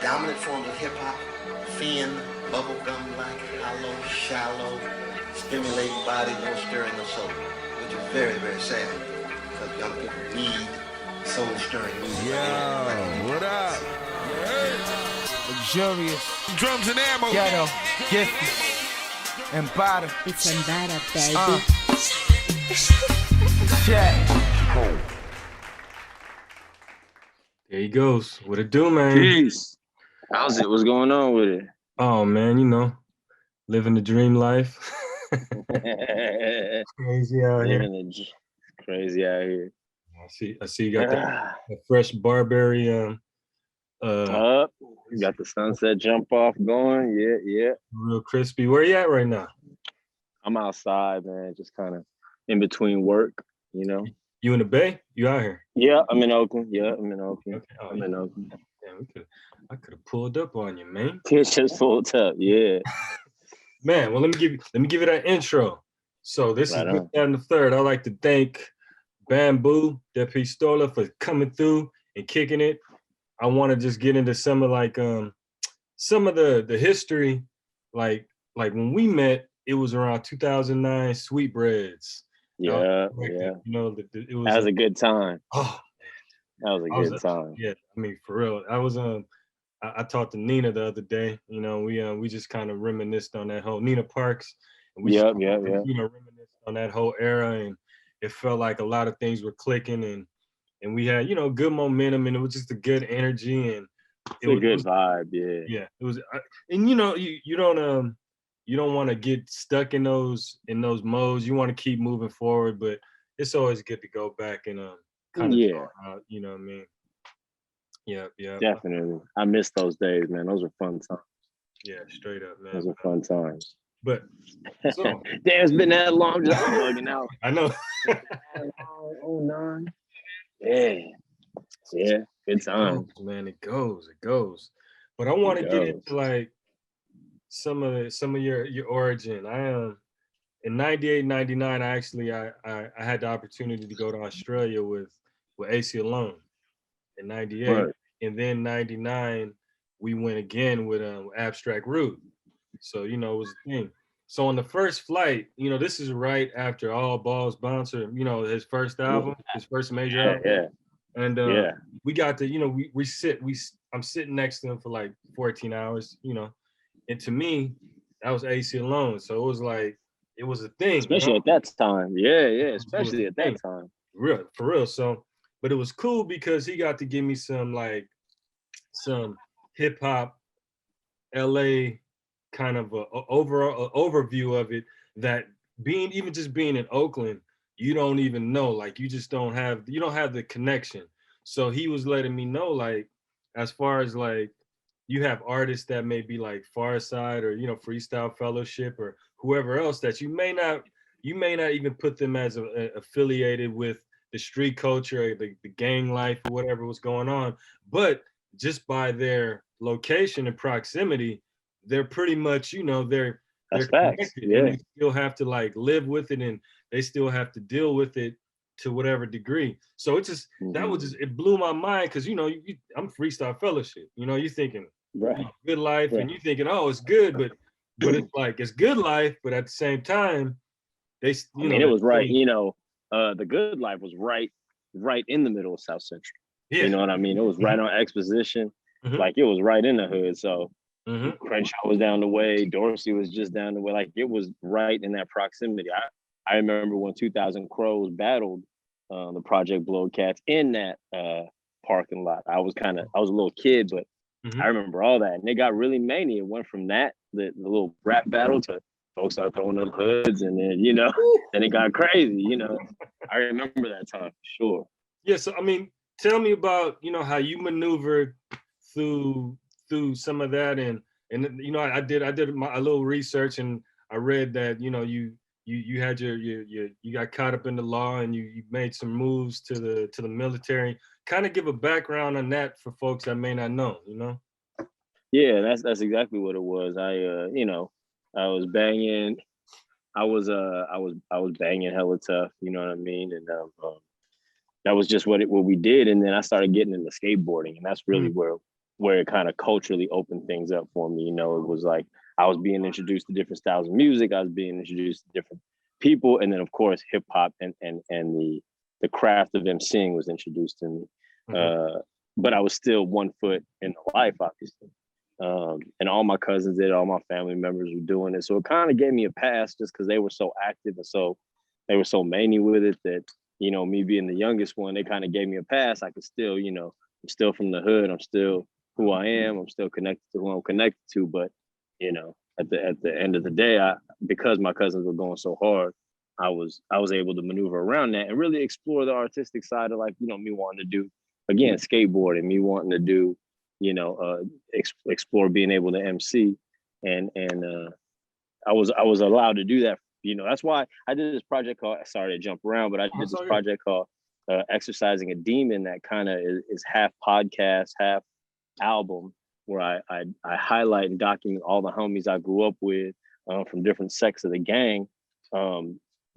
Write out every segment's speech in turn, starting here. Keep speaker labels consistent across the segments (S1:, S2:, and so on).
S1: dominant forms of hip-hop, fin, bubblegum-like, hollow, shallow, stimulating body, no stirring, no soul, which is very, very sad because young people need soul-stirring music.
S2: Yo, what up? Luxurious.
S3: Drums and ammo.
S2: Ghetto. Gifted. Ammbaataa.
S4: It's Ammbaataa, baby.
S2: Check.
S5: There he goes. What it do, man?
S6: Peace. How's it? What's going on with it?
S5: Oh, man, you know, living the dream life. Crazy out here.
S6: Crazy out here.
S5: I see you got the fresh Barberry.
S6: You got the sunset jump off going. Yeah.
S5: Real crispy. Where you at right now?
S6: I'm outside, man. Just kind of in between work, you know.
S5: You in the Bay? You out here?
S6: Yeah, I'm in Oakland. Okay.
S5: Oh,
S6: I'm in Oakland.
S5: Damn, I could have pulled up on you, man.
S6: It's just pulled up, yeah.
S5: Man, well, let me give you that intro. So this is Good, Bad, and the Third. I'd like to thank Bambu DePistola for coming through and kicking it. I want to just get into some of the history, like when we met, it was around 2009 Sweetbreads.
S6: Yeah.
S5: You know, it was.
S6: That was a good time.
S5: Oh,
S6: that was a good time.
S5: Yeah, I mean, for real. I talked to Nina the other day. You know, we just kind of reminisced on that whole Nina Parks. And we
S6: yeah.
S5: You know, reminisced on that whole era, and it felt like a lot of things were clicking, and we had, you know, good momentum, and it was just a good energy, and
S6: it was a good vibe.
S5: Yeah, it was. And you know, you don't want to get stuck in those modes. You want to keep moving forward, but it's always good to go back and kind of out, you know what I mean? Yeah.
S6: Definitely. I miss those days, man. Those were fun times.
S5: Yeah, straight up, man.
S6: Those were fun times.
S5: But so,
S6: damn, it's been that long, just bugging out.
S5: I know.
S6: 09. Yeah, good times.
S5: Man, it goes. But I want to get into like some of your origin. I in 98, 99, I had the opportunity to go to Australia with AC Alone in 98.
S6: Right.
S5: And then 99, we went again with Abstract Root. So, you know, it was a thing. So on the first flight, you know, this is right after All Balls Bouncer, you know, his first album, his first major album.
S6: Yeah.
S5: And we got to, you know, I'm sitting next to him for like 14 hours, you know. And to me, that was AC Alone. So it was like, it was a thing.
S6: Especially at that time. Yeah, especially at that time.
S5: For real. So, but it was cool because he got to give me some hip hop LA kind of a overall overview of it, that being in Oakland, you don't even know, like you don't have the connection. So he was letting me know, like, as far as like, you have artists that may be like Far Side or, you know, Freestyle Fellowship or whoever else that you may not even put them as affiliated with the street culture, the gang life or whatever was going on. But just by their location and proximity, they're pretty much, you know, they're connected.
S6: Yeah.
S5: And they still have to like live with it, and they still have to deal with it to whatever degree. So it just, it blew my mind, because, you know, I'm Freestyle Fellowship, you know, you're thinking good life, and you're thinking, oh, it's good, but it's like, it's good life, but at the same time, it
S6: was right, you know, the good life was right in the middle of South Central. You know what I mean? It was right on Exposition, like it was right in the hood. So Crenshaw was down the way, Dorsey was just down the way, like it was right in that proximity. I remember when 2000 Crows battled the Project Blow Cats in that parking lot. I was a little kid, but I remember all that. And it got really mania. It went from that, the little rap battle, to folks started throwing up hoods, and then, you know, then it got crazy, you know. I remember that time for sure.
S5: Yeah, so I mean, tell me about, you know, how you maneuvered through some of that, and you know, I did a little research, and I read that, you know, you had you got caught up in the law, and you made some moves to the military. Kind of give a background on that for folks that may not know, you know?
S6: Yeah, that's exactly what it was. You know, I was banging. I was banging hella tough, you know what I mean? And that was just what we did. And then I started getting into skateboarding, and that's really where where it kind of culturally opened things up for me. You know, it was like I was being introduced to different styles of music. I was being introduced to different people, and then of course hip hop and the craft of emceeing was introduced to me. But I was still 1 foot in the life, obviously. And all my cousins did, all my family members were doing it. So it kind of gave me a pass just because they were so active and so they were so many with it that, you know, me being the youngest one, they kind of gave me a pass. I could still, you know, I'm still from the hood. I'm still who I am. I'm still connected to who I'm connected to. But, you know, at the end of the day, because my cousins were going so hard, I was able to maneuver around that and really explore the artistic side of, like, you know, me wanting to do, again, skateboarding, me wanting to do, you know, explore being able to MC, and I was allowed to do that. You know, that's why I did this project called, sorry to jump around, but I did this project called Exercising a Demon that kind of is half podcast, half album, where I highlight and document all the homies I grew up with from different sects of the gang,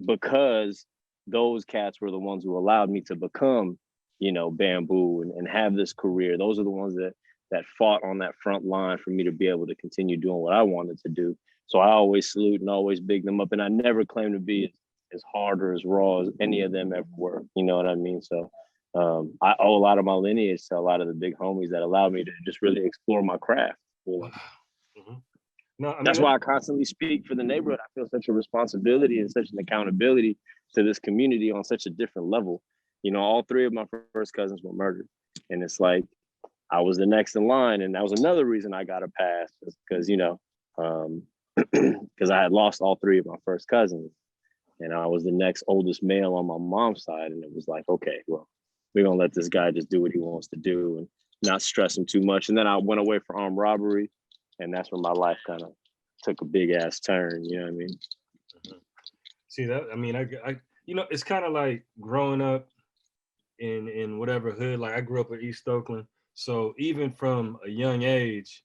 S6: because those cats were the ones who allowed me to become, you know, Bambu and have this career. Those are the ones that fought on that front line for me to be able to continue doing what I wanted to do. So I always salute and always big them up. And I never claim to be as hard or as raw as any of them ever were. You know what I mean? So I owe a lot of my lineage to a lot of the big homies that allowed me to just really explore my craft. You know?
S5: No, I mean,
S6: that's why I constantly speak for the neighborhood. I feel such a responsibility and such an accountability to this community on such a different level. You know, all 3 of my first cousins were murdered. And it's like, I was the next in line. And that was another reason I got a pass, because, you know, because I had lost all 3 of my first cousins. And I was the next oldest male on my mom's side. And it was like, okay, well, we're going to let this guy just do what he wants to do and not stress him too much. And then I went away for armed robbery. And that's when my life kind of took a big ass turn. You know what I mean?
S5: See that? I mean, I you know, it's kind of like growing up in whatever hood. Like I grew up in East Oakland. So even from a young age,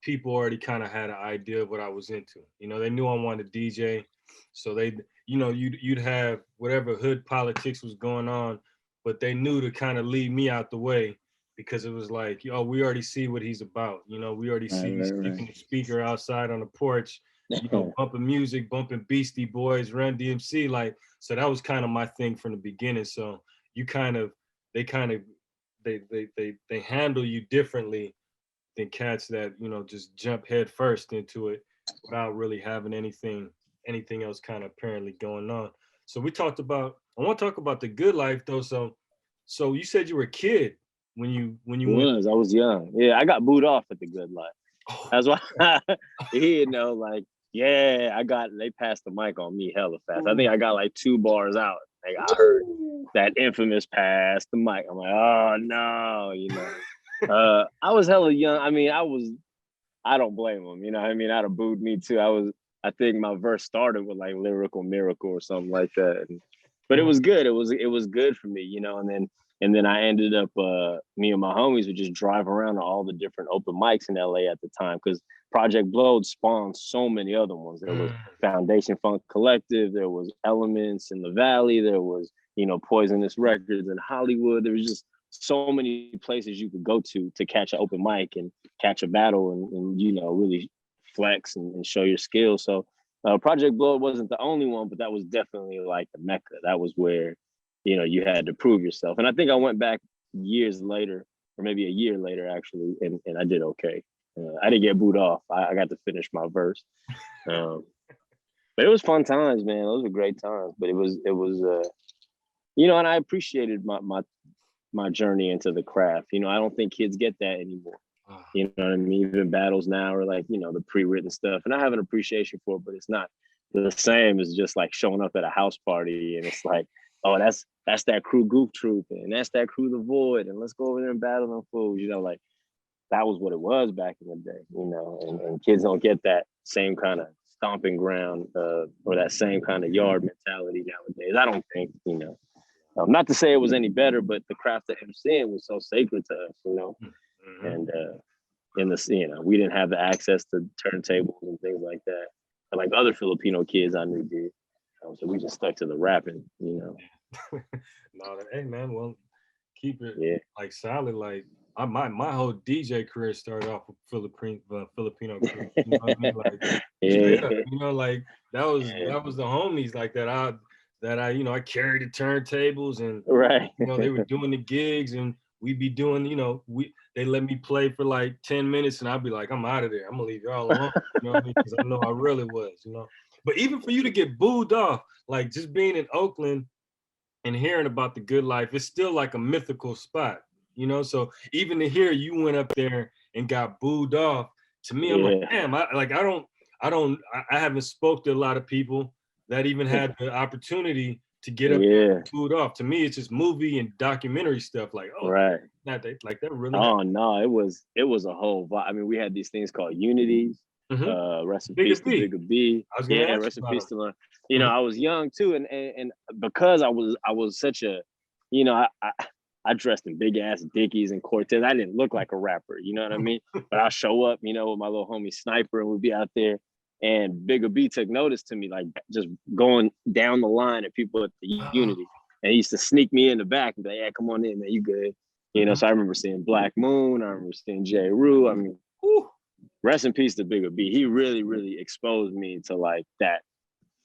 S5: people already kind of had an idea of what I was into. You know, they knew I wanted to DJ. So they, you know, you'd have whatever hood politics was going on, but they knew to kind of leave me out the way, because it was like, oh, we already see what he's about. You know, we already see he's keeping the speaker outside on the porch, you know, bumping music, bumping Beastie Boys, Run DMC. Like, so that was kind of my thing from the beginning. So you they handle you differently than cats that, you know, just jump head first into it without really having anything else kind of apparently going on. So I want to talk about the good life though. So you said you were a kid when you went.
S6: I was young. Yeah, I got booed off at the good life. That's why you know, like, yeah, they passed the mic on me hella fast. I think I got like 2 bars out. Like I heard that infamous pass the mic. I'm like, oh no, you know. I was hella young. I mean, I don't blame them, you know what I mean? I'd have booed me too. I think my verse started with like Lyrical Miracle or something like that. But it was good. It was good for me, you know, and then I ended up, me and my homies would just drive around to all the different open mics in LA at the time, because Project Blowed spawned so many other ones. There was Foundation Funk Collective, there was Elements in the Valley, there was, you know, Poisonous Records in Hollywood. There was just so many places you could go to catch an open mic and catch a battle and you know, really flex and show your skills. So Project Blowed wasn't the only one, but that was definitely like the Mecca. That was where, you know, you had to prove yourself. And I think I went back years later, or maybe a year later actually, and I did okay. I didn't get booed off. I got to finish my verse. But it was fun times, man. Those were great times. But it was you know, and I appreciated my journey into the craft. You know, I don't think kids get that anymore. You know what I mean? Even battles now are like, you know, the pre-written stuff. And I have an appreciation for it, but it's not the same as just like showing up at a house party and it's like, oh, that's that crew Goof Troop and that's that crew The Void and let's go over there and battle them fools. You know, like that was what it was back in the day, you know, and kids don't get that same kind of stomping ground or that same kind of yard mentality nowadays. I don't think, you know. Not to say it was any better, but the craft of MCing was so sacred to us, you know. And in the, you know, we didn't have the access to turntables and things like that, and like other Filipino kids I knew did. So we just stuck to the rapping, you know.
S5: No, hey man, well, keep it like solid. Like my whole DJ career started off with Filipino crew. You know what I mean? Like
S6: Yeah.
S5: straight up, you know, like that was the homies like that I you know I carried the turntables and
S6: Right.
S5: you know they were doing the gigs and we'd be doing you know they let me play for like 10 minutes and I'd be like I'm out of there, I'm gonna leave y'all alone, you know what I mean, because I know I really was, you know. But even for you to get booed off, like just being in Oakland and hearing about the good life, it's still like a mythical spot, you know. So even to hear you went up there and got booed off, to me, I'm like,
S6: Yeah.
S5: damn, I haven't spoke to a lot of people that even had the opportunity to get up there
S6: Yeah.
S5: and booed off. To me, it's just movie and documentary stuff. Like, oh,
S6: Right.
S5: not that like that really happened.
S6: Oh no, it was a whole vibe. I mean, we had these things called unities.
S5: Mm-hmm.
S6: Rest in
S5: Bigger
S6: peace to
S5: B.
S6: Bigger B.
S5: I was gonna
S6: Yeah,
S5: ask
S6: rest
S5: you
S6: in
S5: about
S6: peace
S5: him.
S6: to you know, I was young too, and because I was such a, you know, I dressed in big ass Dickies and Cortez. I didn't look like a rapper, you know what I mean? But I'll show up, you know, with my little homie Sniper, and we'd be out there. And Bigger B took notice to me, like just going down the line of people at the Unity. And he used to sneak me in the back and be like, yeah, come on in, man, you good. You know, so I remember seeing Black Moon. I remember seeing J. Rue. I mean, whew, rest in peace to Bigger B. He really, really exposed me to like that,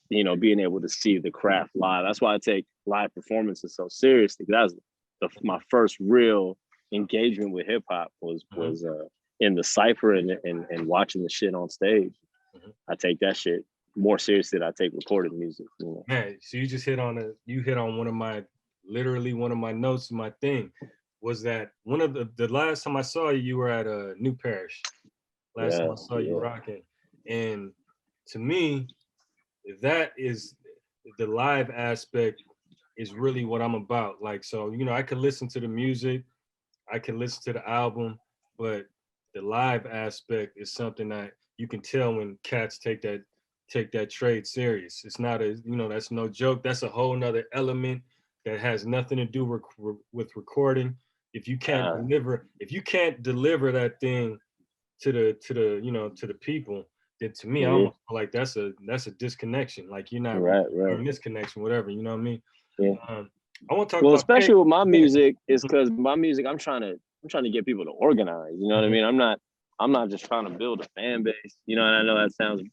S6: you know, being able to see the craft live. That's why I take live performances so seriously. That was my first real engagement with hip hop was in the cipher and watching the shit on stage. I take that shit more seriously than I take recorded music. You know?
S5: Man, so you just hit on one of my literally one of my notes in my thing was that one of the last time I saw you, you were at New Parish. Last time I saw you rocking. And to me, that is the live aspect is really what I'm about. Like, so, you know, I could listen to the music, I can listen to the album, but the live aspect is something that you can tell when cats take that trade serious. It's not a, you know, that's no joke. That's a whole nother element that has nothing to do with recording. If you can't deliver that thing to the you know to the people, then to me I almost feel like that's a disconnection. Like you're not
S6: right.
S5: or a misconnection, whatever. You know what I mean?
S6: Yeah.
S5: I want to talk
S6: Well,
S5: about
S6: especially with my music, is because my music, I'm trying to get people to organize. You know what I mean? I'm not just trying to build a fan base. You know, and I know that sounds,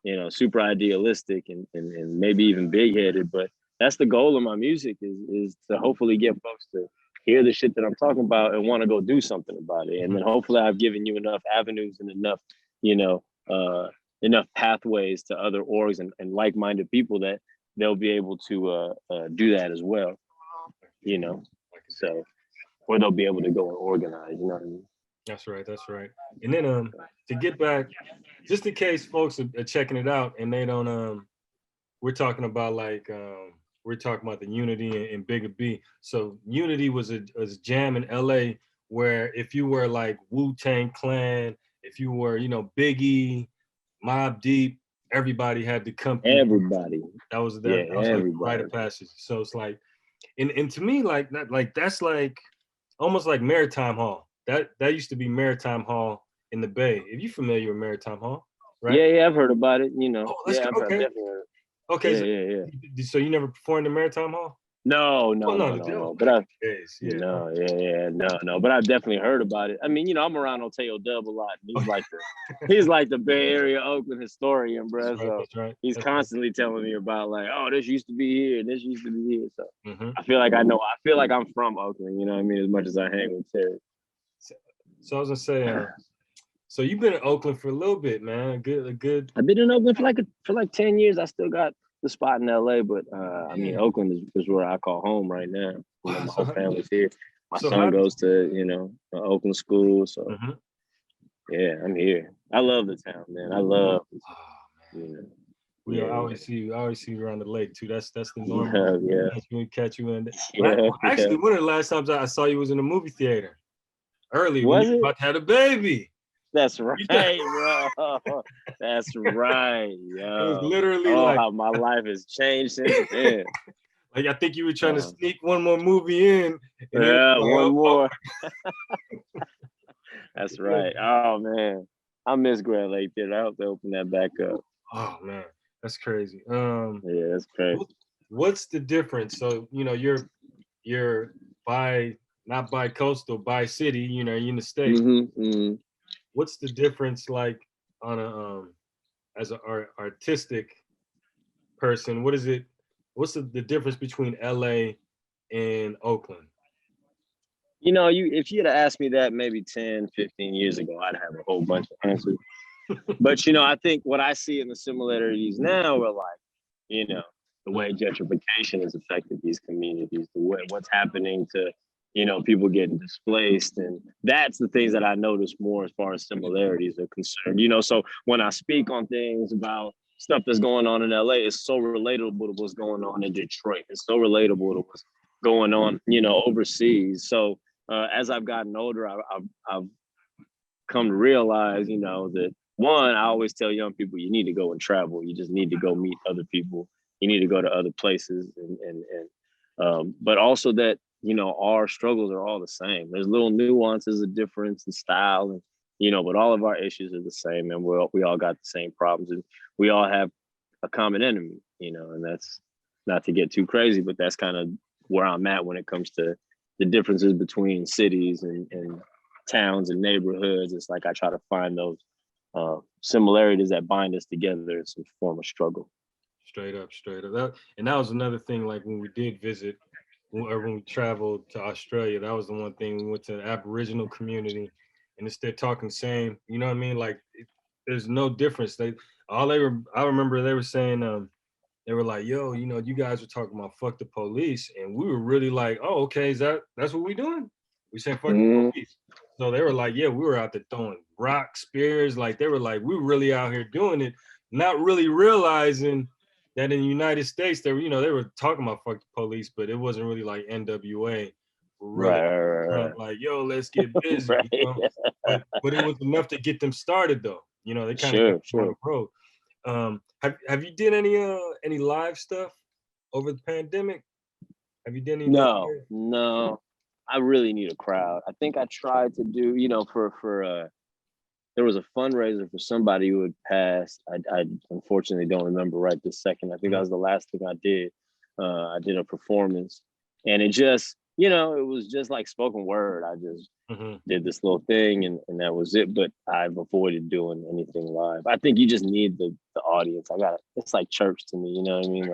S6: you know, super idealistic and maybe even big headed, but that's the goal of my music is to hopefully get folks to hear the shit that I'm talking about and want to go do something about it. And then hopefully I've given you enough avenues and enough, you know, enough pathways to other orgs and like-minded people that they'll be able to do that as well, you know. So, or they'll be able to go and organize, you know what I mean?
S5: That's right. That's right. And then to get back, just in case folks are checking it out and they don't we're talking about like we're talking about the Unity and Bigger B. So Unity was a jam in LA where if you were like Wu-Tang Clan, if you were, you know, Biggie, Mobb Deep, everybody had to come through.
S6: Everybody.
S5: That was like the rite of passage. So it's like, and to me, like that, like that's like almost like Maritime Hall. That used to be Maritime Hall in the Bay. If you're familiar with Maritime Hall, right?
S6: Yeah, I've heard about it. You know,
S5: Oh,
S6: I've
S5: okay.
S6: definitely heard.
S5: Okay, so you never performed in Maritime Hall?
S6: No. But I, no. But I've definitely heard about it. I mean, you know, I'm around Oteo Dub a lot. He's like the Bay Area Oakland historian, bro. So he's constantly telling me about like, oh, this used to be here and this used to be here. So I feel like I know. I feel like I'm from Oakland. You know what I mean? As much as I hang with Terry.
S5: So I was gonna say, so you've been in Oakland for a little bit, man. Good.
S6: I've been in Oakland for like 10 years. I still got the spot in LA, but I mean, Oakland is where I call home right now. You know, my whole family's here. My son goes to, you know, Oakland school. So yeah, I'm here. I love the town, man. I love it. You know.
S5: I always see you around the lake too. That's the normal.
S6: Yeah.
S5: Catch you in. Actually, one of the last times I saw you was in a movie theater. Early when you about to have a baby.
S6: That's right, bro. That's right, yo.
S5: It was literally
S6: how my life has changed since then.
S5: Like I think you were trying to sneak one more movie in.
S6: Yeah, one more. That's right. Oh man, I miss Grand Lake Theater. I hope they open that back up.
S5: Oh man, that's crazy.
S6: Yeah, that's crazy.
S5: What's the difference? So you know, you're by not bi-coastal, bi-city, you know, you're in the States. What's the difference like on a as an artistic person? What's the difference between LA and Oakland?
S6: You know, if you had asked me that maybe 10, 15 years ago, I'd have a whole bunch of answers. But, you know, I think what I see in the similarities now are like, you know, the way gentrification has affected these communities, the way what's happening to, you know, people getting displaced. And that's the things that I notice more as far as similarities are concerned. You know, so when I speak on things about stuff that's going on in LA, it's so relatable to what's going on in Detroit. It's so relatable to what's going on, you know, overseas. So as I've gotten older, I've come to realize, you know, that one, I always tell young people, you need to go and travel. You just need to go meet other people. You need to go to other places, but also that, you know, our struggles are all the same. There's little nuances of difference in style, and you know, but all of our issues are the same, and we all got the same problems, and we all have a common enemy, you know, and that's not to get too crazy, but that's kind of where I'm at when it comes to the differences between cities and towns and neighborhoods. It's like I try to find those similarities that bind us together in some form of struggle.
S5: Straight up. That was another thing, like when we did visit, or when we traveled to Australia, that was the one thing. We went to the Aboriginal community, and it's they're talking same, you know what I mean? Like there's no difference. I remember they were saying, they were like, yo, you know, you guys were talking about fuck the police. And we were really like, oh, okay, that's what we doing? We saying fuck the police. So they were like, yeah, we were out there throwing rock spears. Like they were like, we were really out here doing it, not really realizing that in the United States, they were talking about fuck the police, but it wasn't really like NWA. Really
S6: right.
S5: like, yo, let's get busy.
S6: Right.
S5: You know? but it was enough to get them started though. You know, they kind of got on the road. Have you did any live stuff over the pandemic? Have you done any?
S6: No. I really need a crowd. I think I tried to do, you know, for there was a fundraiser for somebody who had passed. I unfortunately don't remember right this second. I think that was the last thing I did. I did a performance, and it just, you know, it was just like spoken word. I just did this little thing, and that was it. But I've avoided doing anything live. I think you just need the audience. It's like church to me, you know what I mean?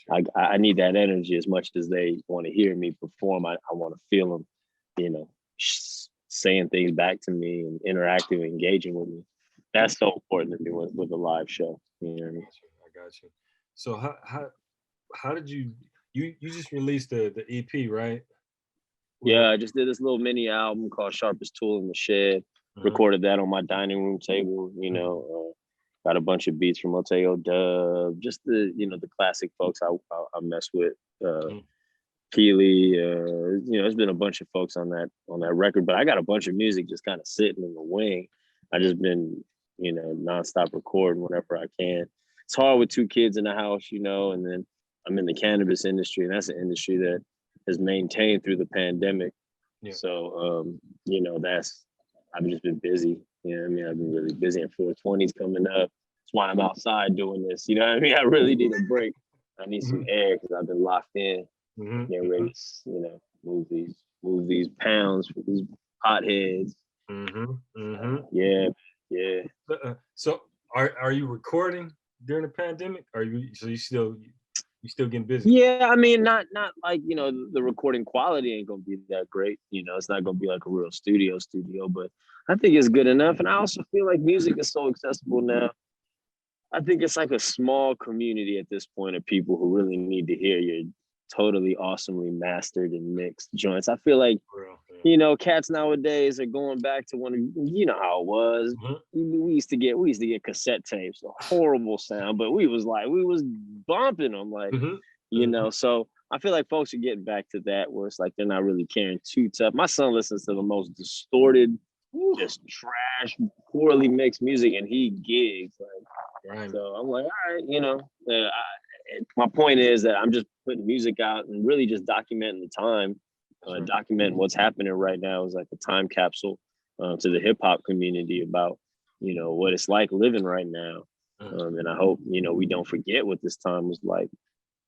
S6: Like I need that energy as much as they want to hear me perform. I want to feel them, you know, saying things back to me and interacting and engaging with me. That's so important to me with a live show. You know what I mean?
S5: I got you. So how did you just released the EP, right?
S6: Yeah, I just did this little mini album called Sharpest Tool in the Shed. Recorded that on my dining room table, you know. Got a bunch of beats from Oteo Dub, just the classic folks I mess with. Keely, you know, there's been a bunch of folks on that record, but I got a bunch of music just kind of sitting in the wing. I just been, you know, nonstop recording whenever I can. It's hard with 2 kids in the house, you know, and then I'm in the cannabis industry, and that's an industry that has maintained through the pandemic. Yeah. So, you know, I've just been busy. You know what I mean? I've been really busy, and 420's coming up. That's why I'm outside doing this. You know what I mean? I really need a break. I need some air because I've been locked in. Getting ready to, you know, move these pounds for these potheads. Yeah.
S5: So are you recording during the pandemic? You still getting busy?
S6: Yeah, I mean, not like, you know, the recording quality ain't gonna be that great. You know, it's not gonna be like a real studio, but I think it's good enough. And I also feel like music is so accessible now. I think it's like a small community at this point of people who really need to hear your totally awesomely mastered and mixed joints. I feel like, you know, cats nowadays are going back to you know how it was. We used to get cassette tapes, a horrible sound, but we was bumping them, like, you know. So I feel like folks are getting back to that, where it's like they're not really caring too tough. My son listens to the most distorted, just trash, poorly mixed music, and he gigs. Like, so I'm like, all right, you know. My point is that I'm just putting music out and really just documenting the time, documenting what's happening right now is like a time capsule to the hip hop community about, you know, what it's like living right now. And I hope, you know, we don't forget what this time was like,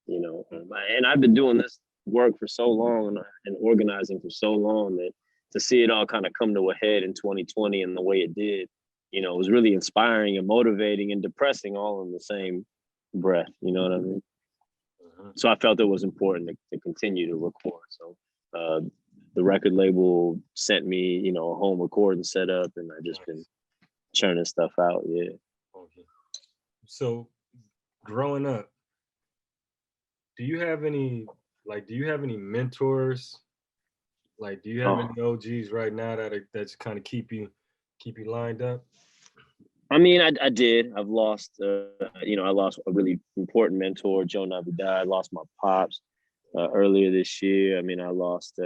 S6: you know. And I've been doing this work for so long and organizing for so long that to see it all kind of come to a head in 2020 and the way it did, you know, it was really inspiring and motivating and depressing all in the same breath. You know what I mean? So I felt it was important to continue to record. So the record label sent me, you know, a home recording setup, and I just been churning stuff out. Yeah.
S5: Okay. So growing up, do you have any mentors? Like, do you have any OGs right now that's kind of keep you lined up?
S6: I mean, I did. I've lost, you know, I lost a really important mentor, Joe Navidad. I lost my pops earlier this year. I mean, I lost,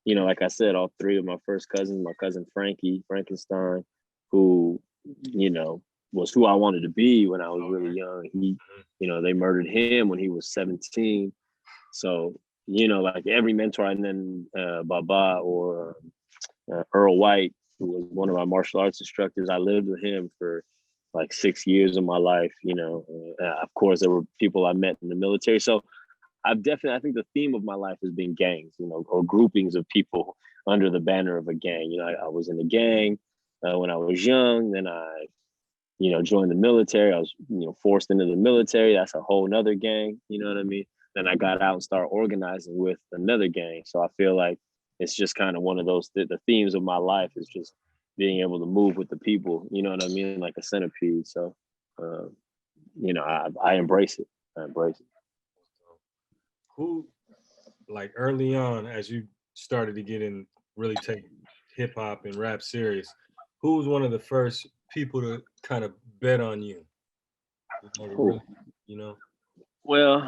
S6: you know, like I said, all three of my first cousins. My cousin Frankie Frankenstein, who, you know, was who I wanted to be when I was really young. He, you know, they murdered him when he was 17. So, you know, like every mentor, and then Baba or Earl White, who was one of my martial arts instructors. I lived with him for like 6 years of my life. You know, of course, there were people I met in the military. So I think the theme of my life has been gangs, you know, or groupings of people under the banner of a gang. You know, I was in a gang when I was young. Then I, you know, joined the military. I was, you know, forced into the military. That's a whole nother gang. You know what I mean? Then I got out and started organizing with another gang. So I feel like it's just kind of one of those, the themes of my life is just being able to move with the people, you know what I mean? Like a centipede. So, you know, I embrace it. I embrace it.
S5: Who, like early on, as you started to get in, really take hip hop and rap serious, who was one of the first people to kind of bet on you? Really, you know?
S6: Well,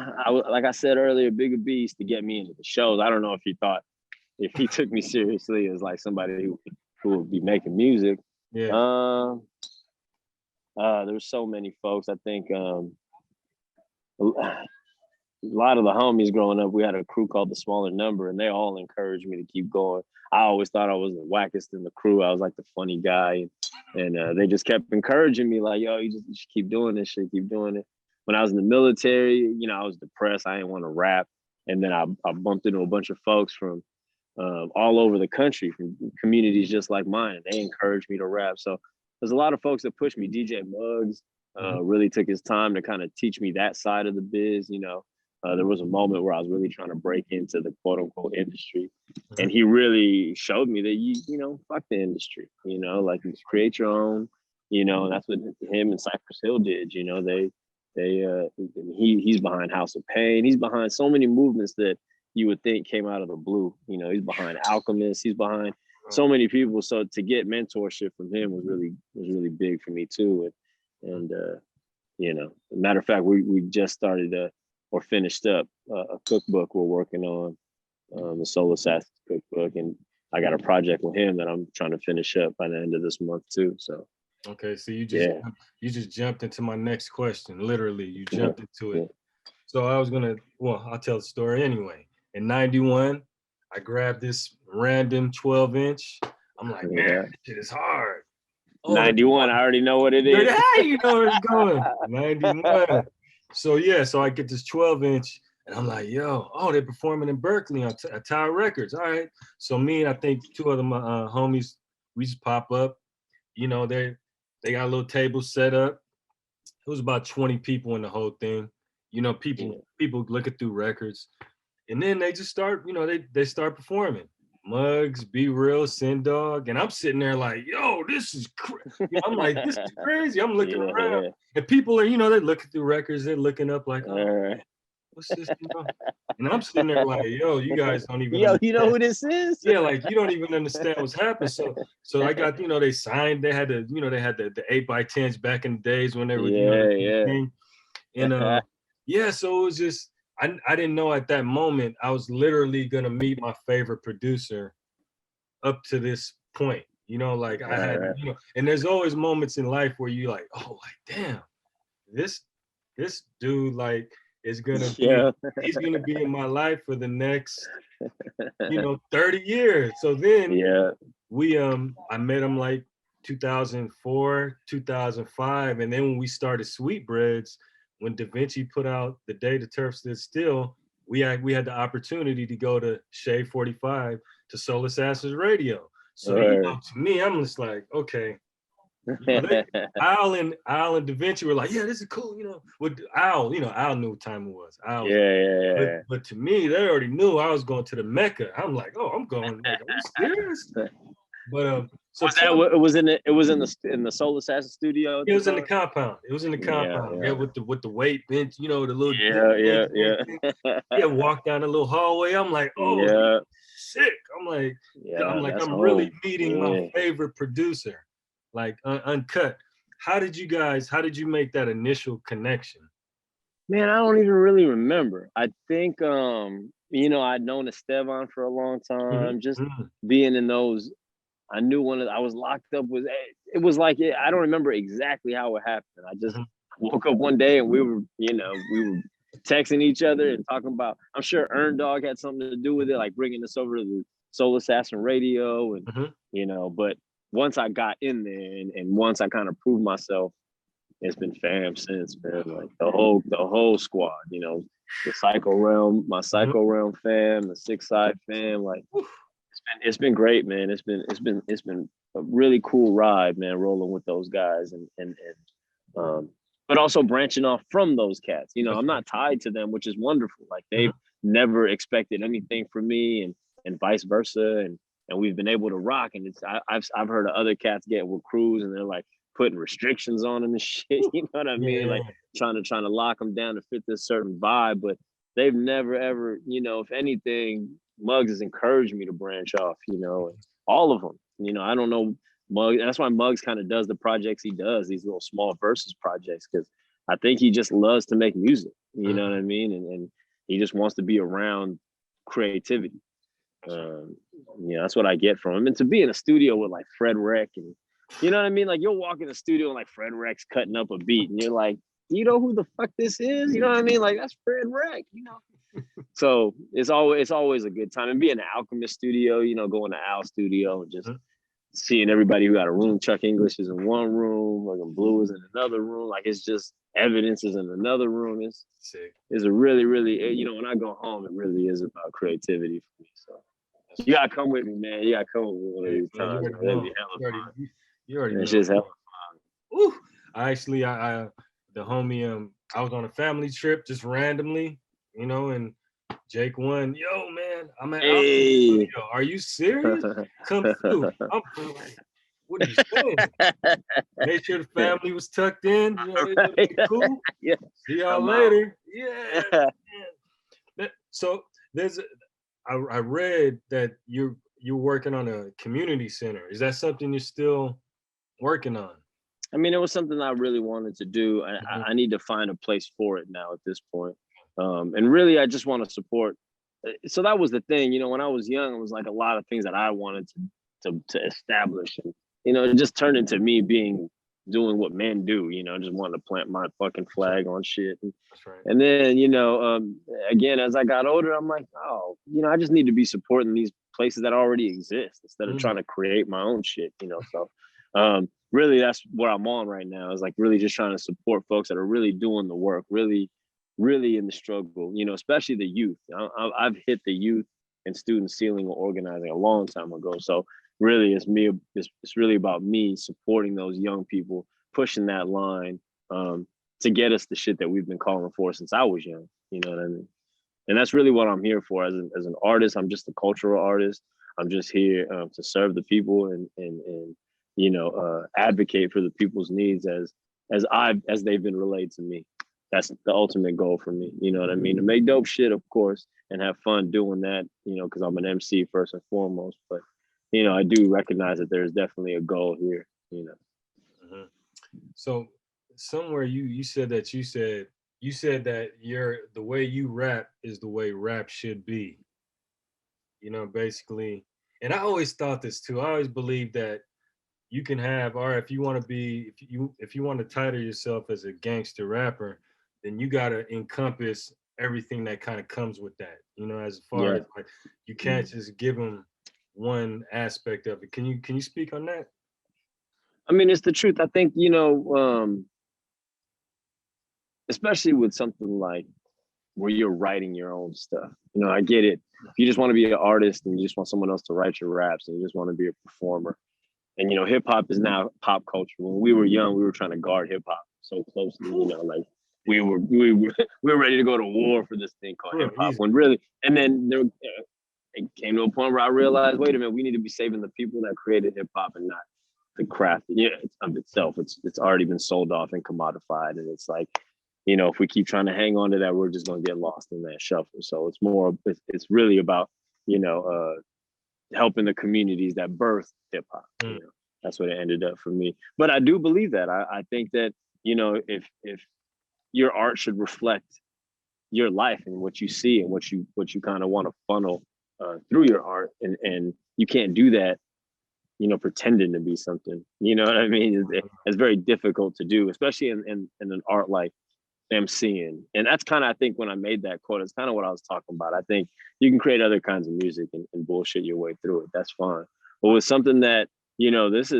S6: like I said earlier, Bigger Beast to get me into the shows. I don't know if he took me seriously as like somebody who would be making music.
S5: Yeah.
S6: There's so many folks. I think a lot of the homies growing up, we had a crew called The Smaller Number, and they all encouraged me to keep going. I always thought I was the wackest in the crew. I was like the funny guy, and they just kept encouraging me, like, "Yo, you should keep doing this shit, keep doing it." When I was in the military, you know, I was depressed. I didn't want to rap, and then I bumped into a bunch of folks from all over the country, from communities just like mine. They encouraged me to rap. So there's a lot of folks that pushed me. DJ Muggs really took his time to kind of teach me that side of the biz. You know, there was a moment where I was really trying to break into the quote unquote industry. And he really showed me that you know, fuck the industry, you know, like you create your own, you know, and that's what him and Cypress Hill did. You know, he's behind House of Pain. He's behind so many movements that you would think came out of the blue. You know, he's behind Alchemist. He's behind so many people. So to get mentorship from him was really big for me too. And you know, matter of fact, we just started or finished up a cookbook we're working on, the Soul Assassins cookbook, and I got a project with him that I'm trying to finish up by the end of this month too. So.
S5: Okay, so you just jumped into my next question. Literally, you jumped into it. So I'll tell the story anyway. In 91, I grabbed this random 12-inch. I'm like, man, this shit is hard.
S6: 91, I already know what it is.
S5: You know where it's going. 91. So I get this 12-inch, and I'm like, they're performing in Berkeley on Tower Records. All right. So me and I think two other homies, we just pop up. You know, they got a little table set up. It was about 20 people in the whole thing. You know, people looking through records. And then they just start, you know, they start performing. Muggs, Be Real, Sin Dog. And I'm sitting there like, this is crazy. I'm like, this is crazy. I'm looking around. And people are, you know, they're looking through records. They're looking up like, what's this? You know? And I'm sitting there like, you guys don't even
S6: understand. You know who this is?
S5: Yeah, like you don't even understand what's happening. So I got, you know, they signed, they had the 8x10s back in the days when they were, thing. And so it was just, I didn't know at that moment I was literally gonna meet my favorite producer up to this point. You know, like I had, you know, and there's always moments in life where you like, damn, this dude like is gonna be, he's gonna be in my life for the next, 30 years. So then I met him like 2004, 2005, and then when we started Sweetbreads, when Da Vinci put out The Day the Turf Stood Still, we had the opportunity to go to Shade 45 to Soul Assassins Radio. So you know, to me, I'm just like, okay. You know, Al and Da Vinci were like, yeah, this is cool, you know. With Al, you know, Al knew what time it was. Al was but to me, they already knew I was going to the Mecca. I'm like, oh, I'm going. Like, are you serious? But so
S6: it was in the Soul Assassin studio.
S5: It was in the compound. It was in the compound. Yeah, with the weight bench, you know, the little yeah. Walk down the little hallway. I'm like, oh, sick. I'm like, I'm really meeting my favorite producer. Like Uncut. How did you make that initial connection?
S6: Man, I don't even really remember. I think you know, I'd known Esteban for a long time. Just being in those, I knew I was locked up with, it was like, I don't remember exactly how it happened. I just woke up one day and we were texting each other and talking about, I'm sure Earn Dog had something to do with it, like bringing us over to the Soul Assassin Radio and, you know, but once I got in there and once I kind of proved myself, it's been fam since, man. Like the whole squad, you know, the Psycho Realm, my Psycho Realm fam, the Six Side fam. Like it's been great, man. It's been a really cool ride, man, rolling with those guys and but also branching off from those cats. You know, I'm not tied to them, which is wonderful. Like they've never expected anything from me and vice versa. And we've been able to rock. And I've heard of other cats get with crews and they're like putting restrictions on them and shit. You know what I mean? Like trying to lock them down to fit this certain vibe. But they've never ever, you know, if anything, Muggs has encouraged me to branch off, you know, and all of them. You know, I don't know Muggs. That's why Muggs kind of does the projects he does, these little small versus projects, because I think he just loves to make music. You know what I mean? And he just wants to be around creativity. You know, that's what I get from him. And to be in a studio with like Fred Reck and you know what I mean? Like you'll walk in the studio and like Fred Reck's cutting up a beat and you're like, you know who the fuck this is? You know what I mean? Like that's Fred Reck, you know? So it's always a good time. And being in the Alchemist studio, you know, going to Al's studio and just seeing everybody who got a room. Chuck English is in one room, like Blue is in another room. Like it's just Evidence is in another room. It's a really, really, you know, when I go home, it really is about creativity for me. So you gotta come with me, man. You gotta come with me one of these times.
S5: You already know.
S6: It's just hella fun.
S5: Ooh. I the homie, I was on a family trip just randomly, you know, and Jake won. Yo, man, I'm at Studio. Are you serious? Come through. I'm like, what are you saying? Made sure the family was tucked in. You know, cool.
S6: Yeah.
S5: See y'all later. Yeah. So I read that you're working on a community center. Is that something you're still working on?
S6: I mean, it was something I really wanted to do. I need to find a place for it now at this point. And really, I just want to support. So that was the thing, you know, when I was young, it was like a lot of things that I wanted to establish. And, you know, it just turned into me doing what men do, you know, just wanting to plant my fucking flag on shit. And then, you know, again, as I got older, I'm like, oh, you know, I just need to be supporting these places that already exist instead of trying to create my own shit, you know. So really that's what I'm on right now, is like really just trying to support folks that are really doing the work, really in the struggle, you know, especially the youth. I've hit the youth and student ceiling of organizing a long time ago. So really it's really about me supporting those young people, pushing that line to get us the shit that we've been calling for since I was young. You know what I mean? And that's really what I'm here for. As an artist, I'm just a cultural artist. I'm just here to serve the people and you know, advocate for the people's needs as they've been relayed to me. That's the ultimate goal for me. You know what I mean? To make dope shit, of course, and have fun doing that, you know, because I'm an MC first and foremost. But, you know, I do recognize that there's definitely a goal here, you know.
S5: So somewhere you said that the way you rap is the way rap should be. You know, basically. And I always thought this too. I always believed that you can have, or if you want to title yourself as a gangster rapper, then you gotta encompass everything that kind of comes with that. You know, as far as like you can't just give them one aspect of it. Can you speak on that?
S6: I mean, it's the truth. I think, you know, especially with something like where you're writing your own stuff. You know, I get it. If you just want to be an artist and you just want someone else to write your raps and you just want to be a performer. And, you know, hip hop is now pop culture. When we were young, we were trying to guard hip hop so closely, you know, like we were ready to go to war for this thing called hip hop. When really, and then it came to a point where I realized, wait a minute, we need to be saving the people that created hip hop and not the craft of itself. It's already been sold off and commodified, and it's like, you know, if we keep trying to hang on to that, we're just gonna get lost in that shuffle. So it's really about, you know, helping the communities that birth hip hop. You know, that's what it ended up for me. But I do believe that. I think that, you know, if your art should reflect your life and what you see and what you kind of want to funnel through your art, and you can't do that, you know, pretending to be something. You know what I mean? It's very difficult to do, especially in an art like MCing. And that's kind of, I think when I made that quote, it's kind of what I was talking about. I think you can create other kinds of music and bullshit your way through it. That's fine. But with something that, you know, this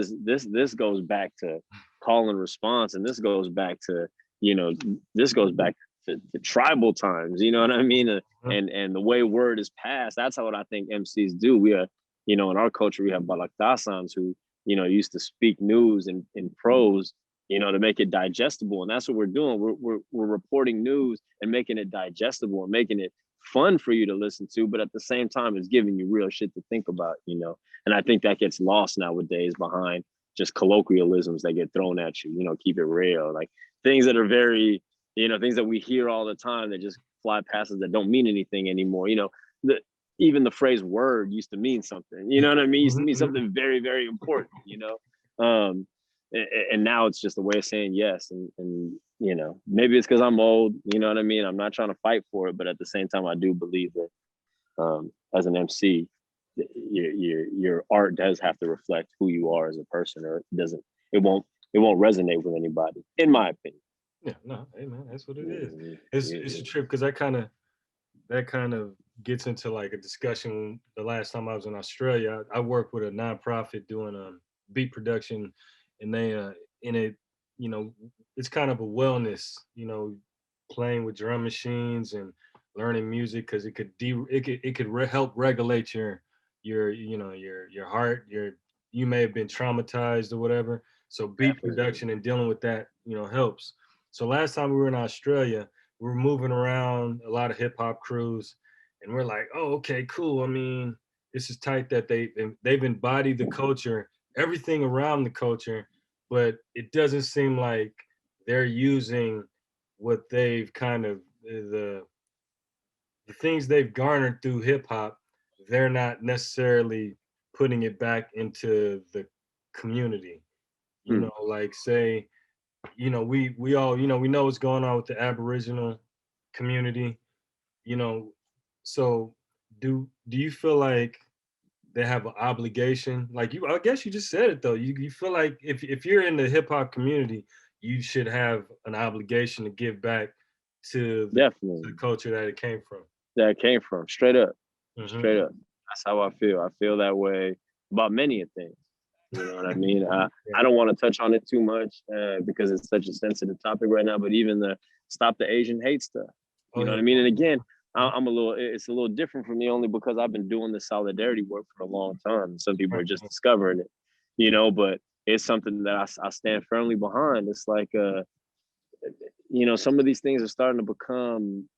S6: goes back to call and response, and this goes back to, you know, this goes back to tribal times, you know what I mean? And the way word is passed, that's what I think MCs do. We are, you know, in our culture, we have balaktasans who, you know, used to speak news in prose, you know, to make it digestible. And that's what we're doing. We're reporting news and making it digestible and making it fun for you to listen to, but at the same time, it's giving you real shit to think about, you know? And I think that gets lost nowadays behind just colloquialisms that get thrown at you, you know, keep it real. Like things that are very, you know, things that we hear all the time that just fly past us that don't mean anything anymore. You know, even the phrase word used to mean something, you know what I mean? It used to mean something very, very important, you know? And now it's just a way of saying yes. And you know, maybe it's because I'm old, you know what I mean? I'm not trying to fight for it, but at the same time, I do believe that as an MC, your art does have to reflect who you are as a person, or it won't resonate with anybody, in my opinion.
S5: Yeah, no, hey man, that's what it is. It's a trip, because that kind of gets into like a discussion. The last time I was in Australia, I worked with a nonprofit doing beat production, and they in it, you know, it's kind of a wellness, you know, playing with drum machines and learning music, because it could help regulate your you know, your heart. You may have been traumatized or whatever, so beat production and dealing with that, you know, helps. So last time we were in Australia, we were moving around a lot of hip hop crews, and we're like, oh, okay, cool. I mean, this is tight that they've embodied the culture, everything around the culture, but it doesn't seem like they're using what they've kind of the things they've garnered through hip hop. They're not necessarily putting it back into the community. You know, like say, you know, we all, you know, we know what's going on with the Aboriginal community, you know. So do you feel like they have an obligation? Like I guess you just said it though. You feel like if you're in the hip hop community, you should have an obligation to give back to the culture that it came from.
S6: Straight up. Straight up. That's how I feel. I feel that way about many things. You know what I mean? I don't want to touch on it too much because it's such a sensitive topic right now, but even the stop the Asian hate stuff, you know what I mean? And again, it's a little different for me only because I've been doing this solidarity work for a long time. Some people are just discovering it, you know, but it's something that I stand firmly behind. It's like, you know, some of these things are starting to become,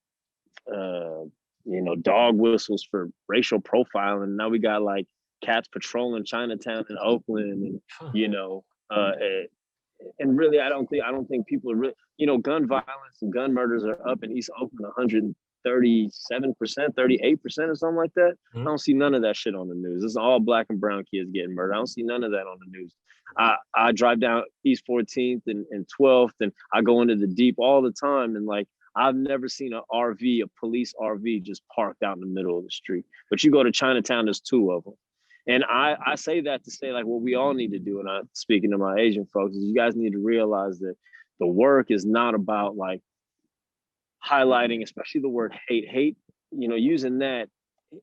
S6: you know, dog whistles for racial profiling. Now we got like cats patrolling Chinatown in Oakland, and you know, and really, I don't think people are really, you know, gun violence and gun murders are up in East Oakland 137%, 38% or something like that. I don't see none of that shit on the news. It's all black and brown kids getting murdered. I don't see none of that on the news. I drive down East 14th and 12th, and I go into the deep all the time, and like, I've never seen a police RV just parked out in the middle of the street. But you go to Chinatown, there's two of them. And I say that to say like what we all need to do, and I'm speaking to my Asian folks, is you guys need to realize that the work is not about like highlighting, especially the word hate, you know, using that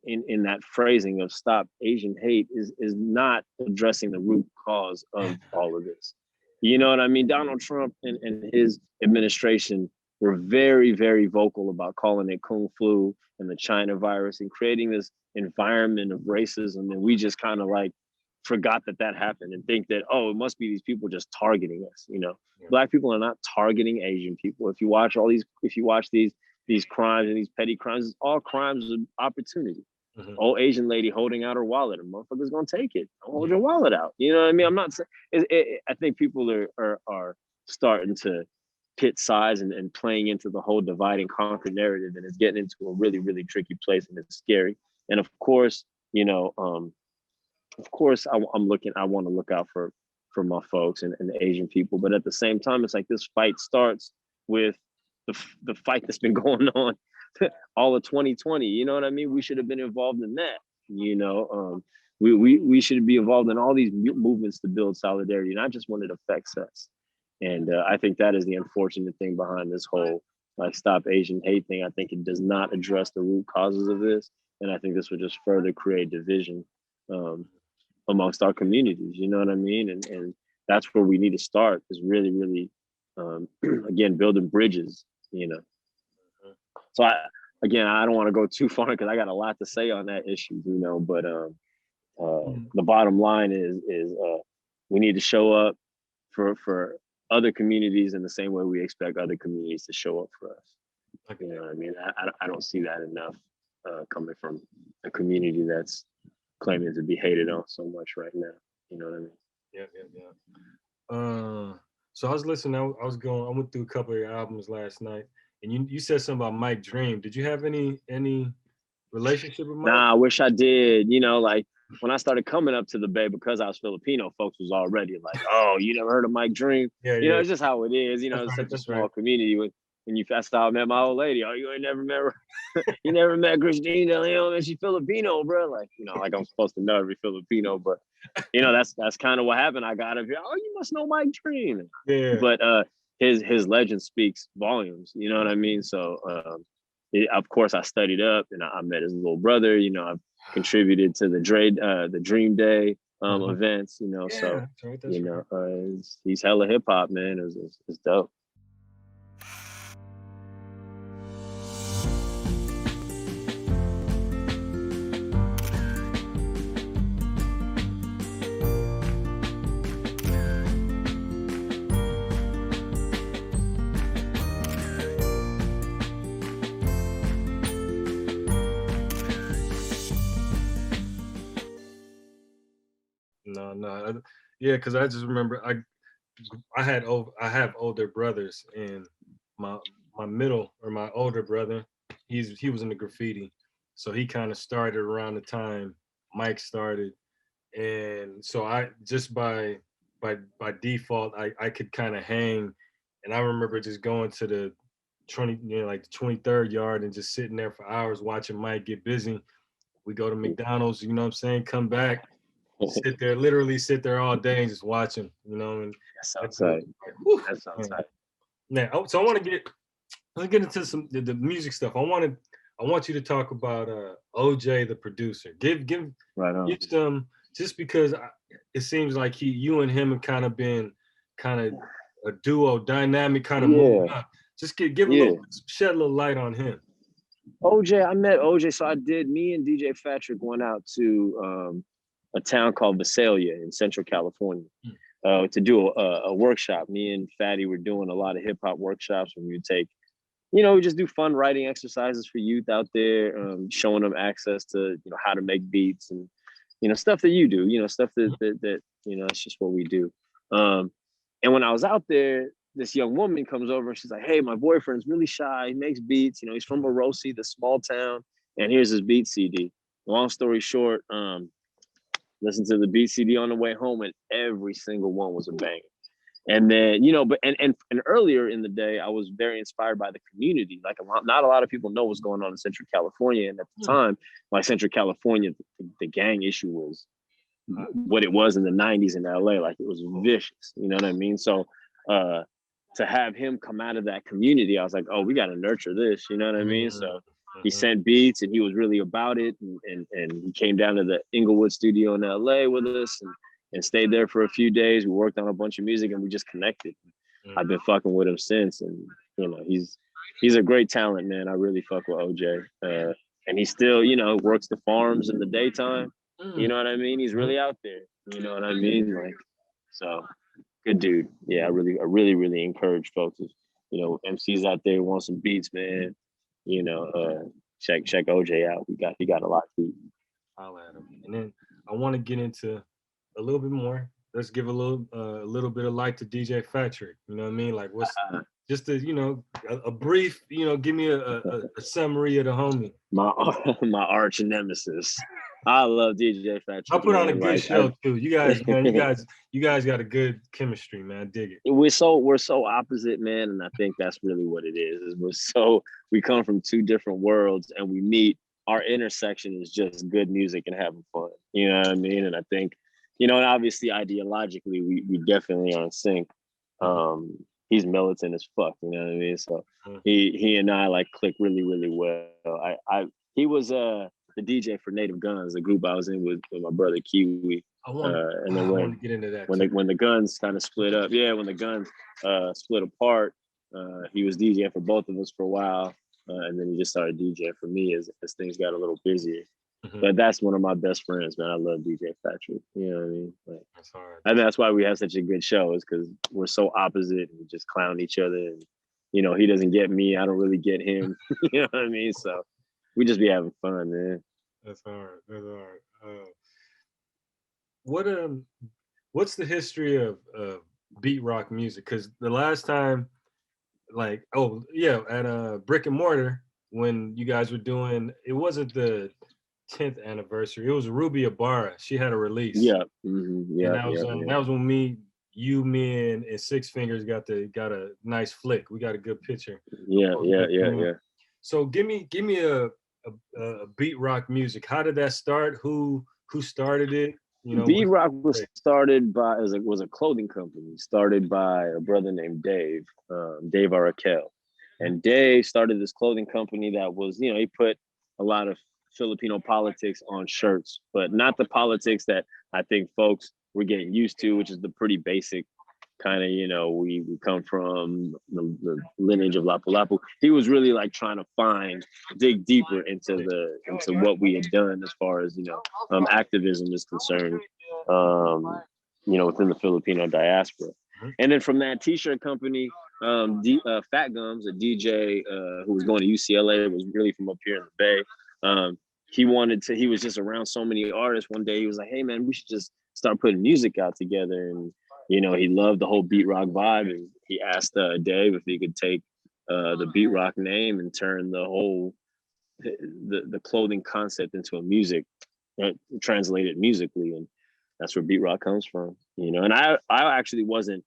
S6: in that phrasing of stop Asian hate is not addressing the root cause of all of this. You know what I mean? Donald Trump and his administration we're very, very vocal about calling it Kung Flu and the China virus and creating this environment of racism. And we just kind of like forgot that happened and think that, oh, it must be these people just targeting us. You know, Black people are not targeting Asian people. If you watch these crimes and these petty crimes, it's all crimes of opportunity. Old Asian lady holding out her wallet, a motherfucker's gonna take it. Don't hold your wallet out. You know what I mean? I'm not saying. I think people are starting to pit sides and playing into the whole divide and conquer narrative, and it's getting into a really, really tricky place, and it's scary. And of course, you know, of course, I want to look out for my folks and the Asian people, but at the same time, it's like this fight starts with the fight that's been going on all of 2020. You know what I mean? We should have been involved in that. You know, we should be involved in all these movements to build solidarity, not just when it affects us. And I think that is the unfortunate thing behind this whole like Stop Asian Hate thing. I think it does not address the root causes of this, and I think this would just further create division amongst our communities. You know what I mean? And that's where we need to start, is really, really again, building bridges. You know. So I don't want to go too far because I got a lot to say on that issue, you know, but the bottom line is we need to show up for other communities in the same way we expect other communities to show up for us. You know what I mean? I don't see that enough coming from a community that's claiming to be hated on so much right now. You know what I mean?
S5: Yeah. So I was listening, I went through a couple of your albums last night. And you said something about Mike Dream. Did you have any relationship with Mike?
S6: Nah, I wish I did. You know, like when I started coming up to the Bay, because I was Filipino, folks was already like, "Oh, you never heard of Mike Dream?" You know, it's just how it is. You know, it's such a small community. When you fast out, I met my old lady. Oh, you ain't never met her. You never met Christina Leon, and she Filipino, bro. Like, you know, like I'm supposed to know every Filipino, but you know, that's kind of what happened. I got up here. Oh, you must know Mike Dream.
S5: Yeah.
S6: But his legend speaks volumes. You know what I mean? So of course I studied up and I met his little brother. You know, I've contributed to the Dream Day events. You know, so you know, he's hella hip hop, man. It's dope.
S5: No. Yeah, because I just remember I have older brothers, and my older brother, he was in the graffiti, so he kind of started around the time Mike started, and so I just by default I could kind of hang, and I remember just going to the 23rd yard and just sitting there for hours watching Mike get busy. We go to McDonald's, you know what I'm saying, come back. Literally sit there all day and just watch him, you know. And
S6: that's outside. That's outside.
S5: Now, so let's get into some the music stuff. I want you to talk about OJ the producer. Give some, just because it seems like you and him have kind of been a duo, dynamic, kind of moving up. Just give a little, shed a little light on him.
S6: OJ, I met OJ. So me and DJ Fatrick went out to a town called Visalia in Central California to do a workshop. Me and Fatty were doing a lot of hip hop workshops when we would take, you know, we just do fun writing exercises for youth out there, showing them access to, you know, how to make beats and, you know, stuff that you do, you know, stuff that you know, it's just what we do. And when I was out there, this young woman comes over and she's like, "Hey, my boyfriend's really shy. He makes beats. You know, he's from Orosi, the small town, and here's his beat CD." Long story short, listened to the beat CD on the way home, and every single one was a banger. And then, you know, and earlier in the day, I was very inspired by the community. Like not a lot of people know what's going on in Central California. And at the time, like Central California, the gang issue was what it was in the 90s in LA. Like it was vicious, you know what I mean? So to have him come out of that community, I was like, oh, we got to nurture this, you know what I mean? So he sent beats and he was really about it. And he came down to the Inglewood studio in LA with us and stayed there for a few days. We worked on a bunch of music and we just connected. I've been fucking with him since. And, you know, he's he's a great talent, man. I really fuck with OJ. And he still, works the farms in the daytime. You know what I mean? He's really out there. You know what I mean? Like, so good dude. Yeah, I really encourage folks. If, MCs out there want some beats, man. Check OJ out. He got a lot to eat.
S5: I'll add him. And then I want to get into a little bit more. Let's give a little bit of light to DJ Patrick. You know what I mean? Like, what's just a brief, give me a summary of the homie.
S6: My arch nemesis. I love DJ Patrick.
S5: I'll put on a good show too. You guys, man, you guys got a good chemistry, man. I dig it.
S6: We're so opposite, man, and I think that's really what it is. We come from two different worlds, and we meet. Our intersection is just good music and having fun. You know what I mean? And I think, and obviously ideologically, we definitely are in sync. He's militant as fuck, you know what I mean? So he and I like click really, really well. He was the DJ for Native Guns, the group I was in with my brother Kiwi.
S5: I want to get into that.
S6: When the Guns kind of split up, when the Guns split apart, he was DJing for both of us for a while. And then he just started DJing for me as things got a little busier. But that's one of my best friends, man. I love DJ Patrick. You know what I mean? Like, that's hard. I think that's why we have such a good show, is because we're so opposite and we just clown each other. And, he doesn't get me. I don't really get him. You know what I mean? So we just be having fun, man.
S5: That's hard. What's the history of beat rock music? Because the last time, at Brick and Mortar, when you guys were doing, it wasn't the 10th anniversary. It was Ruby Ibarra. She had a release.
S6: Yeah. Mm-hmm. Yeah.
S5: And that was when me and Six Fingers got a nice flick. We got a good picture.
S6: Yeah.
S5: So give me a beat rock music. How did that start? Who started it?
S6: Beat rock was started by was a clothing company started by a brother named Dave Arakel. And Dave started this clothing company that was, he put a lot of Filipino politics on shirts, but not the politics that I think folks were getting used to, which is the pretty basic kind of, we come from the lineage of Lapu-Lapu. He was really like trying to dig deeper into what we had done as far as, activism is concerned, within the Filipino diaspora. And then from that t-shirt company, Fat Gums, a DJ who was going to UCLA, was really from up here in the Bay. He was just around so many artists. One day he was like, hey man, we should just start putting music out together. And, he loved the whole beat rock vibe. And he asked Dave if he could take the beat rock name and turn the whole, the clothing concept into a music, translate it musically. And that's where beat rock comes from, and I actually wasn't,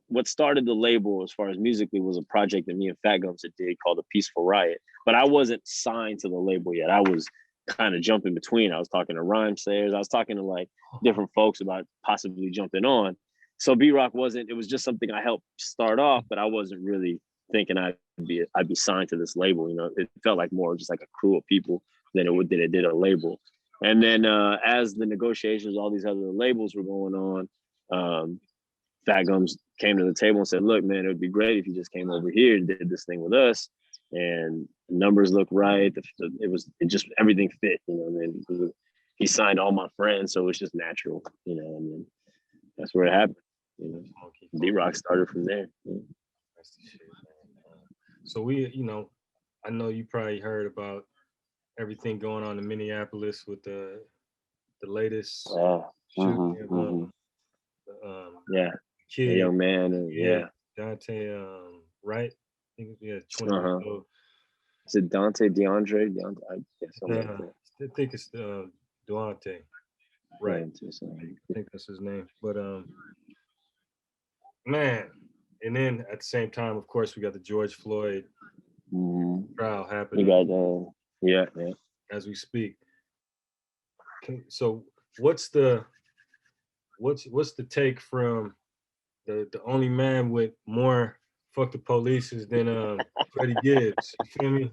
S6: what started the label as far as musically was a project that me and Fat Gums did called A Peaceful Riot, but I wasn't signed to the label yet. I was kind of jumping between. I was talking to rhyme sayers. I was talking to like different folks about possibly jumping on. So beat rock it was just something I helped start off, but I wasn't really thinking I'd be signed to this label. It felt like more just like a crew of people than it did a label. And then as the negotiations, all these other labels were going on, Fat Gums came to the table and said, look, man, it would be great if you just came over here and did this thing with us. And the numbers looked right. Everything fit, and then he signed all my friends. So it was just natural, and then that's where it happened. D-Rock started from there.
S5: That's the shit, man. So we, I know you probably heard about everything going on in Minneapolis with the latest shooting. Kid,
S6: a young man, and
S5: Dante, right? I think 20.
S6: Is it Dante DeAndre?
S5: I think it's Duante, right? I think that's his name. But man, and then at the same time, of course, we got the George Floyd trial happening.
S6: We got
S5: as we speak. So what's the take from the only man with more fuck the polices than Freddie Gibbs? You feel me?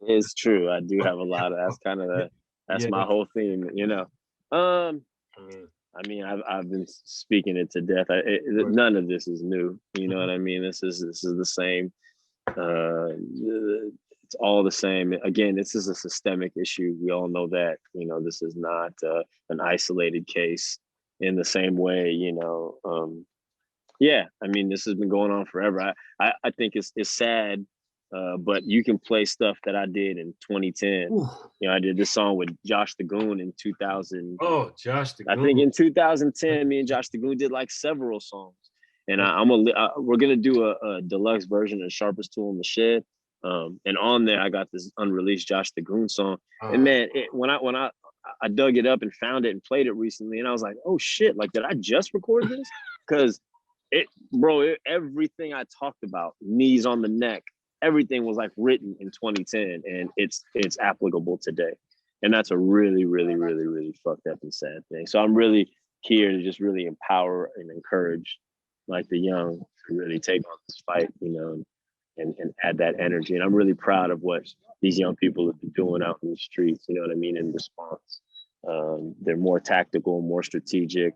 S6: It's true. I do have a lot of that's kind of that's my whole theme, I mean, I've been speaking it to death. None of this is new. You know what I mean? This is the same It's all the same. Again, this is a systemic issue. We all know that. You know, this is not an isolated case in the same way. You know, yeah. I mean, this has been going on forever. I think it's sad, but you can play stuff that I did in 2010. Ooh. You know, I did this song with Josh the Goon in 2000.
S5: Oh, Josh the Goon.
S6: I think in 2010, me and Josh the Goon did like several songs. And we're gonna do a deluxe version of Sharpest Tool in the Shed. And on there, I got this unreleased Josh the Goon song. And man, when I dug it up and found it and played it recently, and I was like, oh shit, like did I just record this? Because everything I talked about, knees on the neck, everything was like written in 2010, and it's applicable today. And that's a really, really, really, really fucked up and sad thing. So I'm really here to just really empower and encourage like the young to really take on this fight, you know, and add that energy. And I'm really proud of what these young people have been doing out in the streets, you know what I mean, in response. They're more tactical, more strategic,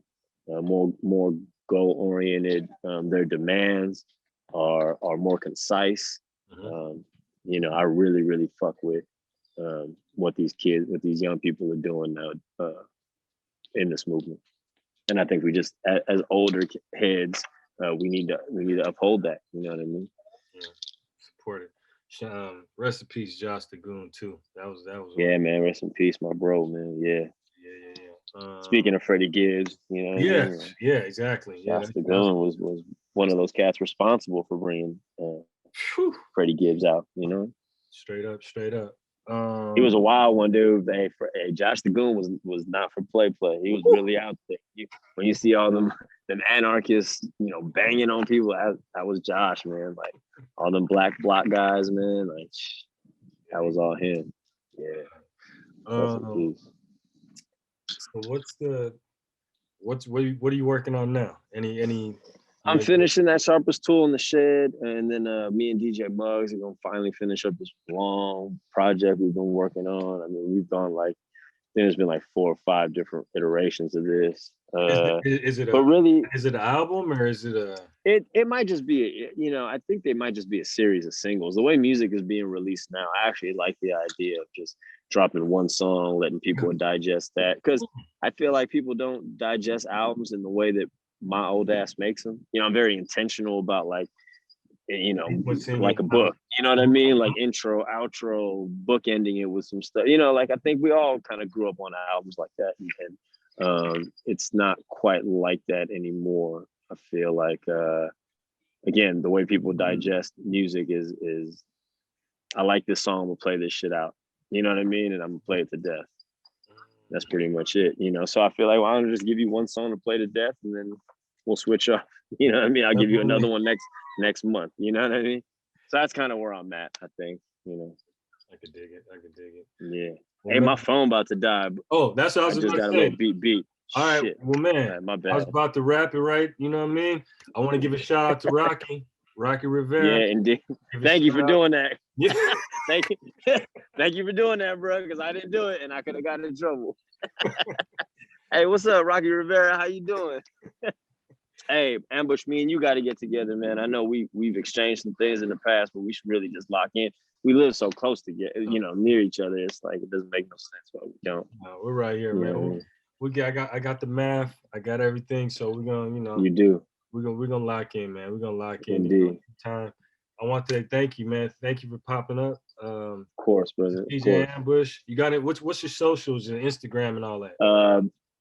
S6: more goal-oriented. Their demands are more concise. Mm-hmm. You know, I really, really fuck with what these young people are doing now in this movement. And I think we just, as older heads, we need to uphold that. You know what I mean?
S5: Yeah, support it. Rest in peace, Josh the Goon too. That was.
S6: Yeah, man. Rest in peace, my bro, man. Yeah. Speaking of Freddie Gibbs, you know.
S5: Yeah,
S6: I mean?
S5: Yeah, exactly.
S6: Josh the Goon was one of those cats responsible for bringing Freddie Gibbs out. You know. Straight up. He was a wild one, dude. Hey, Josh the Goon was not for play. He was really out there. When you see all them anarchists, you know, banging on people, that was Josh, man. Like all them black bloc guys, man. Like that was all him. Yeah.
S5: So what are you working on now? Any?
S6: I'm finishing that Sharpest Tool in the Shed, and then me and DJ Muggs are gonna finally finish up this long project we've been working on. I mean, we've gone there's been like 4 or 5 different iterations of this.
S5: Is it an album or is it a?
S6: It might just be I think they might just be a series of singles. The way music is being released now, I actually like the idea of just dropping one song, letting people digest that, because I feel like people don't digest albums in the way that my old ass makes them. You know, I'm very intentional about like a book. You know what I mean? Like intro, outro, book ending it with some stuff. You know, like I think we all kind of grew up on albums like that, and it's not quite like that anymore. I feel like again, the way people digest music is I like this song, we'll play this shit out. You know what I mean? And I'm gonna play it to death. That's pretty much it, you know. So I feel like, well, I'm just give you one song to play to death, and then we'll switch up. You know what I mean? I'll give you another one next month. You know what I mean? So that's kind of where I'm at, I think. You know.
S5: I could dig it.
S6: Yeah. Well, hey, my phone about to die.
S5: Oh, that's what I was
S6: just got a little beat.
S5: All right.
S6: Shit.
S5: Well, man,
S6: right, my bad.
S5: I was about to wrap it, right? You know what I mean? I want to give a shout out to Rocky Rivera.
S6: Yeah, indeed. Thank you for doing that.
S5: Yeah.
S6: Thank you for doing that, bro, because I didn't do it and I could have gotten in trouble. Hey, what's up, Rocky Rivera? How you doing? Hey, Ambush, me and you got to get together, man. I know we've exchanged some things in the past, but we should really just lock in. We live so close to near each other. It's like it doesn't make no sense why we don't.
S5: No, we're right here, man. I got the math, I got everything, so we're gonna,
S6: You do.
S5: We're gonna lock in, man. We're gonna lock in.
S6: Indeed.
S5: Time. I want to thank you, man. Thank you for popping up.
S6: Of course, brother.
S5: DJ Ambush. You got it. What's your socials and Instagram and all that?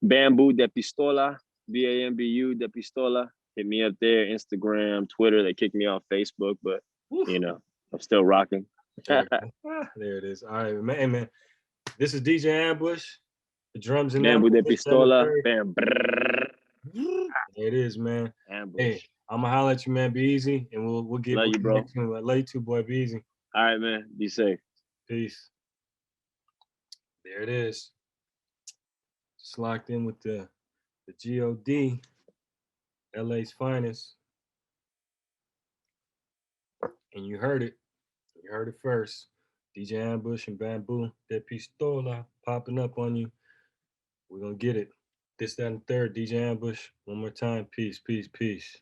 S6: Bambu DePistola, Bambu DePistola. Hit me up there. Instagram, Twitter. They kicked me off Facebook, but I'm still rocking.
S5: There it is. All right, man. This is DJ Ambush. The drums and
S6: Bambu DePistola. Bam.
S5: There it is, man.
S6: Ambush.
S5: Hey, I'm gonna holler at you, man. Be easy, and we'll get.
S6: Love you, bro.
S5: Love you too, boy. Be easy.
S6: All right, man. Be safe.
S5: Peace. There it is. Just locked in with the God, LA's finest, and you heard it. You heard it first. DJ Ambush and Bambu DePistola popping up on you. We're gonna get it. This, that, and third. DJ Ambush. One more time. Peace, peace, peace.